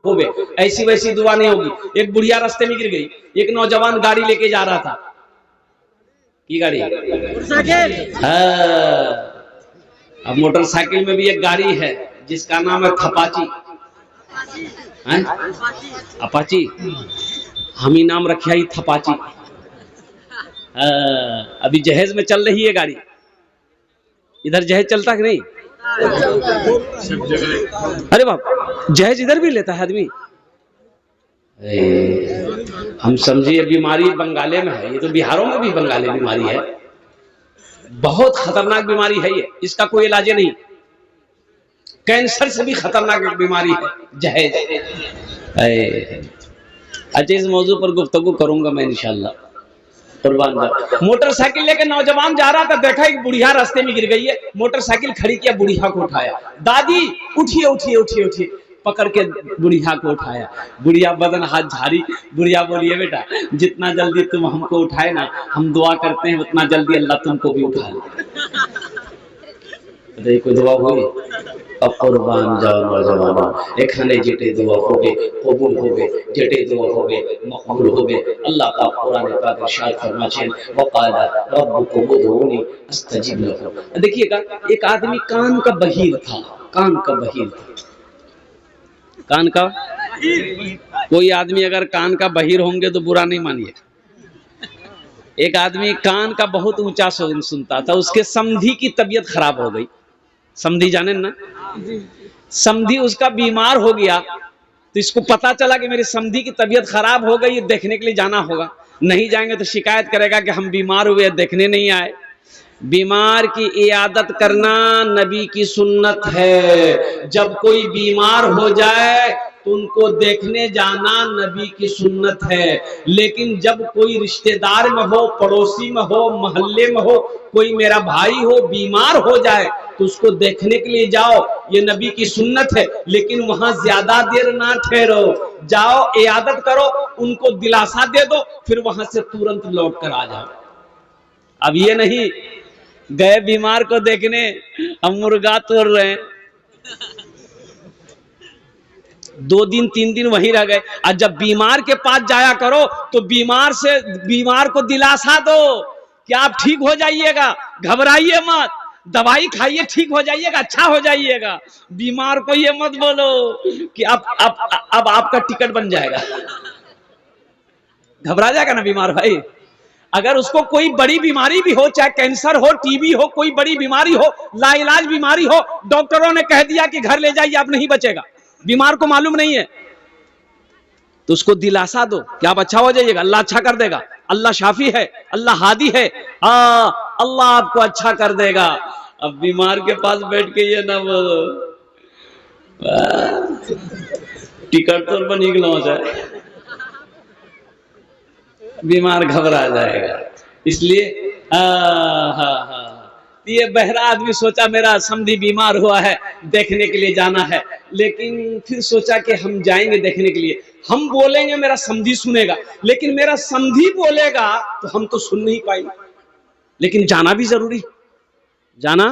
हो गए, ऐसी वैसी दुआ नहीं होगी। एक बुढ़िया रास्ते में गिर गई, एक नौजवान गाड़ी लेके जा रहा था, की गाड़ी, हाँ, अब मोटरसाइकिल में भी एक गाड़ी है जिसका नाम है थपाची, अपाची, हम ही नाम रखिया ही थपाची। अभी जहेज में चल रही है गाड़ी, इधर जहेज चलता कि नहीं? अरे बाप, जहेज इधर भी लेता है आदमी। हम समझिए बीमारी बंगाले में है, ये तो बिहारों में भी बंगाली बीमारी है, बहुत खतरनाक बीमारी है ये, इसका कोई इलाज नहीं, कैंसर से भी खतरनाक एक बीमारी है जहेज। अच्छा, इस मौजू पर गुफ्तगू करूंगा मैं इंशाल्लाह। मोटरसाइकिल लेकर नौजवान जा रहा था, देखा एक बुढ़िया रास्ते में गिर गई है, मोटरसाइकिल खड़ी किया, बुढ़िया को उठाया, दादी उठिए उठिए उठिए उठिए, पकड़ के बुढ़िया को उठाया, बुढ़िया बदन हाथ झाड़ी, बुढ़िया बोलिए बेटा जितना जल्दी तुम हमको उठाए ना, हम दुआ करते हैं उतना जल्दी अल्लाह तुमको भी उठा ले। कोई दुआ हुई अब कुर्बान जाओ नौजवानों, एखाने जेटे दुआ होगे कबूल होगे, जेटे दुआ होगे मकबूल होगे। अल्लाह पाक कुरान पाक इरशाद फरमाते हैं वक़ाला रब्बुकुम उदऊनी अस्तजिब लकुम। देखिएगा, एक आदमी कान का बहीर था, कान का बहीर था, कान का, कोई आदमी अगर कान का बहीर होंगे तो बुरा नहीं मानिए। एक आदमी कान का बहुत ऊंचा सुनता था, उसके समधी की तबीयत खराब हो गई, समधी जाने ना, समधी उसका बीमार हो गया, तो इसको पता चला कि मेरी समधी की तबीयत खराब हो गई, देखने के लिए जाना होगा, नहीं जाएंगे तो शिकायत करेगा कि हम बीमार हुए देखने नहीं आए। बीमार की इयादत करना नबी की सुन्नत है, जब कोई बीमार हो जाए तो उनको देखने जाना नबी की सुन्नत है। लेकिन जब कोई रिश्तेदार में हो, पड़ोसी में हो, मोहल्ले में हो, कोई मेरा भाई हो बीमार हो जाए तो उसको देखने के लिए जाओ, ये नबी की सुन्नत है। लेकिन वहां ज्यादा देर ना ठहरो, जाओ इयादत करो, उनको दिलासा दे दो, फिर वहां से तुरंत लौट कर आ जाओ। अब ये नहीं गए बीमार को देखने, हम मुर्गा तोड़ रहे हैं, 2 दिन 3 दिन वहीं रह गए। और जब बीमार के पास जाया करो तो बीमार को दिलासा दो कि आप ठीक हो जाइएगा, घबराइए मत, दवाई खाइए ठीक हो जाइएगा, अच्छा हो जाइएगा। बीमार को ये मत बोलो कि अब आपका टिकट बन जाएगा, घबरा जाएगा ना बीमार भाई। अगर उसको कोई बड़ी बीमारी भी हो, चाहे कैंसर हो, टीबी हो, कोई बड़ी बीमारी हो, लाइलाज बीमारी हो, डॉक्टरों ने कह दिया कि घर ले जाइए आप नहीं बचेगा, बीमार को मालूम नहीं है, तो उसको दिलासा दो कि आप अच्छा हो जाइएगा, अल्लाह अच्छा कर देगा, अल्लाह शाफी है, अल्लाह हादी है, अल्लाह आपको अच्छा कर देगा। अब बीमार के पास बैठ के ये ना बोलो टिकट तो बनी जाए, बीमार घबरा जाएगा। इसलिए ये बहरा आदमी सोचा मेरा समधी बीमार हुआ है, देखने के लिए जाना है, लेकिन फिर सोचा कि हम जाएंगे देखने के लिए, हम बोलेंगे मेरा समधी सुनेगा, लेकिन मेरा समधी बोलेगा तो हम तो सुन नहीं पाएंगे, लेकिन जाना भी जरूरी, जाना।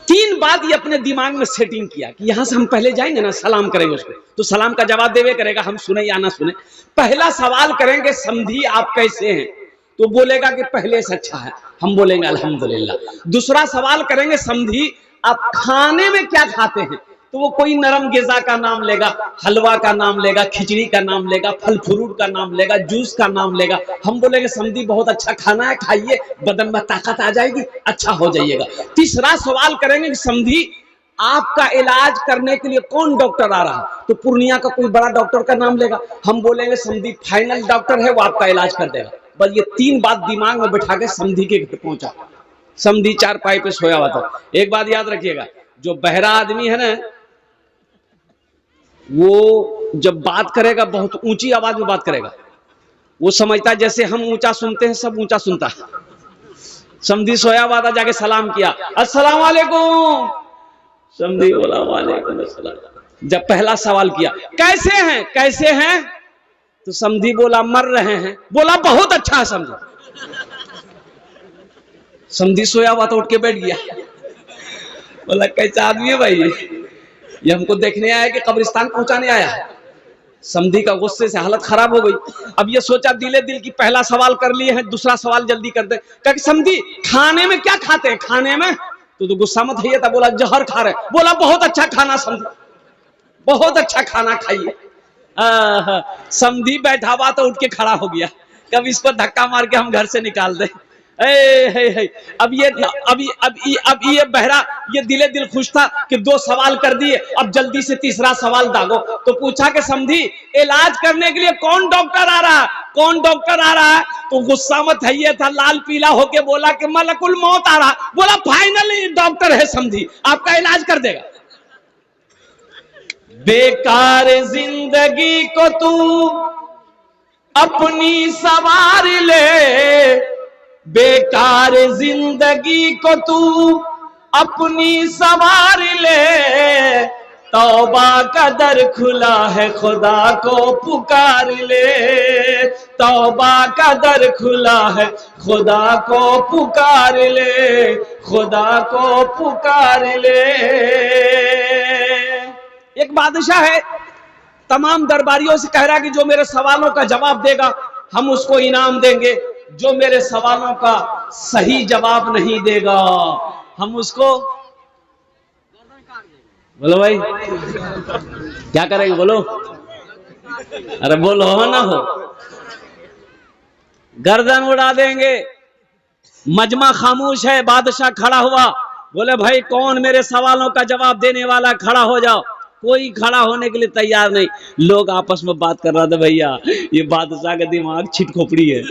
3 बात ये अपने दिमाग में सेटिंग किया कि यहां से हम पहले जाएंगे ना, सलाम करेंगे उसको, तो सलाम का जवाब देवे करेगा, हम सुने या ना सुने। पहला सवाल करेंगे समधी आप कैसे हैं, तो बोलेगा कि पहले से अच्छा है, हम बोलेंगे अल्हम्दुलिल्लाह। दूसरा सवाल करेंगे समधी आप खाने में क्या खाते हैं, तो वो कोई नरम ग़िज़ा का नाम लेगा, हलवा का नाम लेगा, खिचड़ी का नाम लेगा, फल फ्रूट का नाम लेगा, जूस का नाम लेगा। हम बोलेंगे समधी बहुत अच्छा खाना है, खाइए, बदन में ताकत आ जाएगी, अच्छा हो जाइएगा। तीसरा सवाल करेंगे कि समधी आपका इलाज करने के लिए कौन डॉक्टर आ रहा, तो पूर्णिया का कोई बड़ा डॉक्टर का नाम लेगा, हम बोलेंगे समधी फाइनल डॉक्टर है, वो आपका इलाज कर देगा। बस ये 3 बात दिमाग में बैठा के समधी के घर पहुंचा। समधी चारपाई पे सोया हुआ था। एक बात याद रखिएगा, जो बहरा आदमी है ना, वो जब बात करेगा बहुत ऊंची आवाज में बात करेगा, वो समझता है जैसे हम ऊंचा सुनते हैं सब ऊंचा सुनता है। समधी सोया हुआ था, जाके सलाम किया, अस्सलाम वालेकुम, समधी बोला वालेकुम अस्सलाम। जब पहला सवाल किया कैसे हैं, कैसे हैं, तो समधी बोला मर रहे हैं, बोला बहुत अच्छा है समझो। समधी सोया हुआ तो उठ के बैठ गया, बोला कैसा आदमी है भाई, ये हमको देखने आया कि कब्रिस्तान पहुंचाने आया है। समधी का गुस्से से हालत खराब हो गई। अब ये सोचा दिले दिल की पहला सवाल कर लिए हैं, दूसरा सवाल जल्दी कर दे। कहा कि समधी खाने में क्या खाते हैं? खाने में तो गुस्सा मत है था। बोला जहर खा रहे। बोला बहुत अच्छा खाना समधी, बहुत अच्छा खाना खाइए। समधी बैठा हुआ तो उठ के खड़ा हो गया। कब इसको धक्का मार के हम घर से निकाल दे। अब ये बहरा ये दिले दिल खुश था कि 2 सवाल कर दिए, अब जल्दी से तीसरा सवाल दागो। तो पूछा कि समधी इलाज करने के लिए कौन डॉक्टर आ रहा है? कौन डॉक्टर आ रहा है? तो गुस्सा मत है ये था, लाल पीला होके बोला कि मलकुल मौत आ रहा। बोला फाइनली डॉक्टर है समधी, आपका इलाज कर देगा। बेकार जिंदगी को तू अपनी सवार ले, बेकार जिंदगी को तू अपनी सवार ले, तौबा का दर खुला है खुदा को पुकार ले, तौबा का दर खुला है खुदा को पुकार ले, खुदा को पुकार ले। एक बादशाह है, तमाम दरबारियों से कह रहा कि जो मेरे सवालों का जवाब देगा हम उसको इनाम देंगे, जो मेरे सवालों का सही जवाब नहीं देगा हम उसको, बोलो भाई क्या करेंगे? बोलो, अरे बोलो हो ना हो, गर्दन उड़ा देंगे। मजमा खामोश है। बादशाह खड़ा हुआ, बोले भाई कौन मेरे सवालों का जवाब देने वाला? खड़ा हो जाओ। कोई खड़ा होने के लिए तैयार नहीं। लोग आपस में बात कर रहे थे, भैया ये बादशाह का दिमाग छिट खोपड़ी है,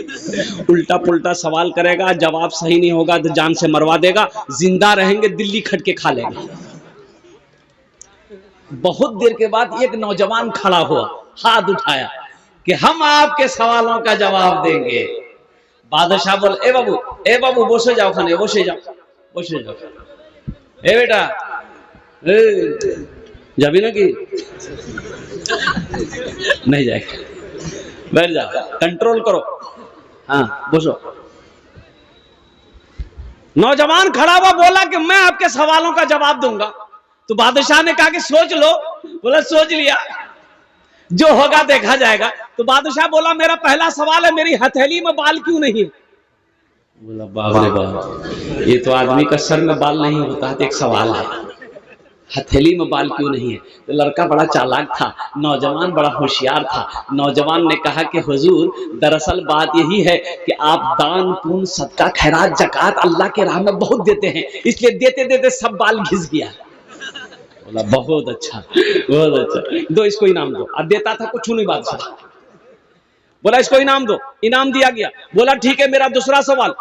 उल्टा पुल्टा सवाल करेगा, जवाब सही नहीं होगा तो जान से मरवा देगा, जिंदा रहेंगे दिल्ली खट के खा लेगा। बहुत देर के बाद एक नौजवान खड़ा हुआ, हाथ उठाया कि हम आपके सवालों का जवाब देंगे। बादशाह बोले ए बाबू बसे जाओ, खाने बसे जाओ, बसे जाओ। ए बेटा जाबी ना कि नहीं जाएगा, बैठ जाओ, कंट्रोल करो, हाँ बसो। नौजवान खड़ा हुआ, बोला कि मैं आपके सवालों का जवाब दूंगा। तो बादशाह ने कहा कि सोच लो। बोला सोच लिया, जो होगा देखा जाएगा। तो बादशाह बोला मेरा पहला सवाल है, मेरी हथेली में बाल क्यों नहीं है? बोला बाप रे बाप, ये तो आदमी का सर में बाल नहीं होता है, एक सवाल है, हथेली में बाल क्यों नहीं है? तो लड़का बड़ा चालाक था, नौजवान बड़ा होशियार था। नौजवान ने कहा कि हुजूर दरअसल बात यही है कि आप दान पुण्य सदका खैरात जकात अल्लाह के राह में बहुत देते हैं, इसलिए देते देते सब बाल घिस गया। बोला बहुत अच्छा, बहुत अच्छा, दो इसको इनाम दो। अब देता था कुछ नहीं बादशाह। बोला इसको इनाम दो, इनाम दिया गया। बोला ठीक है, मेरा दूसरा सवाल,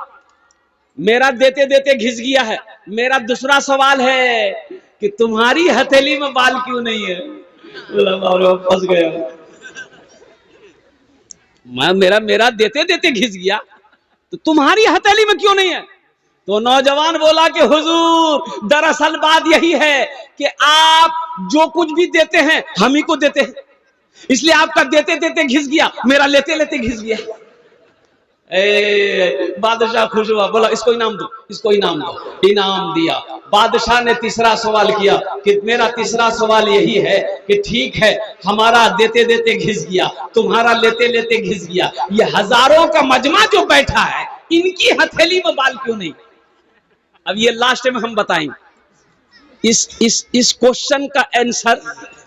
मेरा देते देते घिस गया है, मेरा दूसरा सवाल है कि तुम्हारी हथेली में बाल क्यों नहीं है? बोला फंस गया मैं, मेरा देते देते घिस गया, तो तुम्हारी हथेली में क्यों नहीं है? तो नौजवान बोला कि हुजूर दरअसल बात यही है कि आप जो कुछ भी देते हैं हम ही को देते हैं, इसलिए आपका देते देते घिस गया, मेरा लेते लेते घिस गया। बादशाह खुश हुआ, बोला इसको इनाम दो, इसको इनाम दो। इनाम दिया। बादशाह ने तीसरा सवाल किया कि मेरा तीसरा सवाल यही है कि ठीक है, हमारा देते देते घिस गया, तुम्हारा लेते लेते घिस गया, ये हजारों का मजमा जो बैठा है इनकी हथेली में बाल क्यों नहीं? अब ये लास्ट में हम बताएंगे। इस क्वेश्चन का आंसर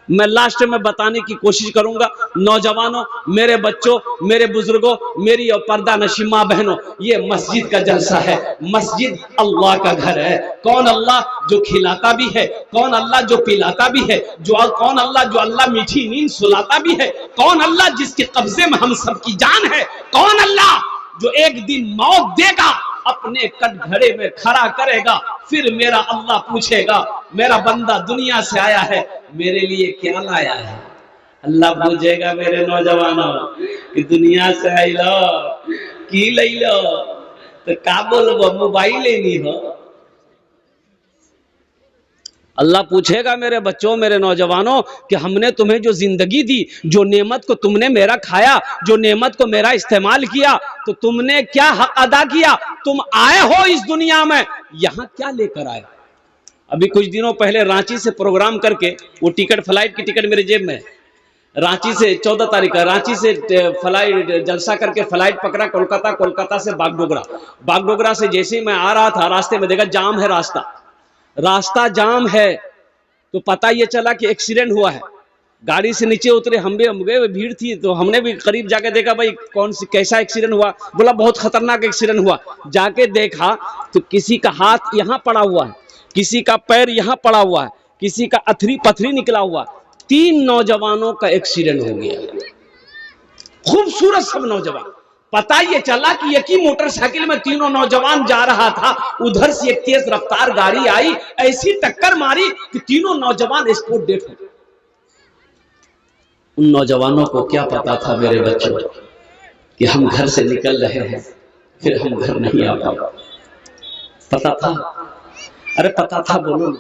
मैं लास्ट में बताने की कोशिश करूंगा। नौजवानों, मेरे बच्चों, मेरे बुजुर्गों, मेरी और पर्दा नशी मां बहनों, ये मस्जिद का जलसा है। मस्जिद अल्लाह का घर है। कौन अल्लाह? जो खिलाता भी है। कौन अल्लाह? जो पिलाता भी है। कौन अल्लाह? जो अल्लाह मीठी नींद सुलाता भी है। कौन अल्लाह? जिसके कब्जे में हम सबकी जान है। कौन अल्लाह? जो एक दिन मौत देगा, अपने कटघरे में खड़ा करेगा, फिर मेरा अल्लाह पूछेगा मेरा बंदा दुनिया से आया है, मेरे लिए क्या लाया है? अल्लाह पूछेगा मेरे नौजवानों कि दुनिया से आई लो की ले लो, तो का बोलबो? मोबाइल लेनी हो। अल्लाह पूछेगा मेरे बच्चों, मेरे नौजवानों कि हमने तुम्हें जो जिंदगी दी, जो नेमत को तुमने मेरा खाया, जो नेमत को मेरा इस्तेमाल किया, तो तुमने क्या हक अदा किया? तुम आए हो इस दुनिया में, यहां क्या लेकर आए? अभी कुछ दिनों पहले रांची से प्रोग्राम करके, वो टिकट, फ्लाइट की टिकट मेरे जेब में है, रांची से 14 तारीख का रांची से फ्लाइट जलसा करके फ्लाइट पकड़ा कोलकाता, कोलकाता से बागडोगरा, बागडोगरा से जैसे ही मैं आ रहा था रास्ते में देखा जाम है, रास्ता जाम है। तो पता ये चला कि एक्सीडेंट हुआ है। गाड़ी से नीचे उतरे, हम गए, भीड़ थी तो हमने भी करीब जाके देखा भाई कौन सी कैसा एक्सीडेंट हुआ। बोला बहुत खतरनाक एक्सीडेंट हुआ। जाके देखा तो किसी का हाथ यहाँ पड़ा हुआ है, किसी का पैर यहाँ पड़ा हुआ है, किसी का अथरी पथरी निकला हुआ। 3 नौजवानों का एक्सीडेंट हो गया, खूबसूरत सब नौजवान। पता ये चला कि एक ही मोटरसाइकिल में तीनों नौजवान जा रहा था, उधर से एक तेज रफ्तार गाड़ी आई, ऐसी टक्कर मारी कि तीनों नौजवान स्पॉट डेथ हो गए। उन नौजवानों को क्या पता था मेरे बच्चों कि हम घर से निकल रहे हैं, फिर हम घर नहीं आ पाए। पता था? अरे पता था, बोलो।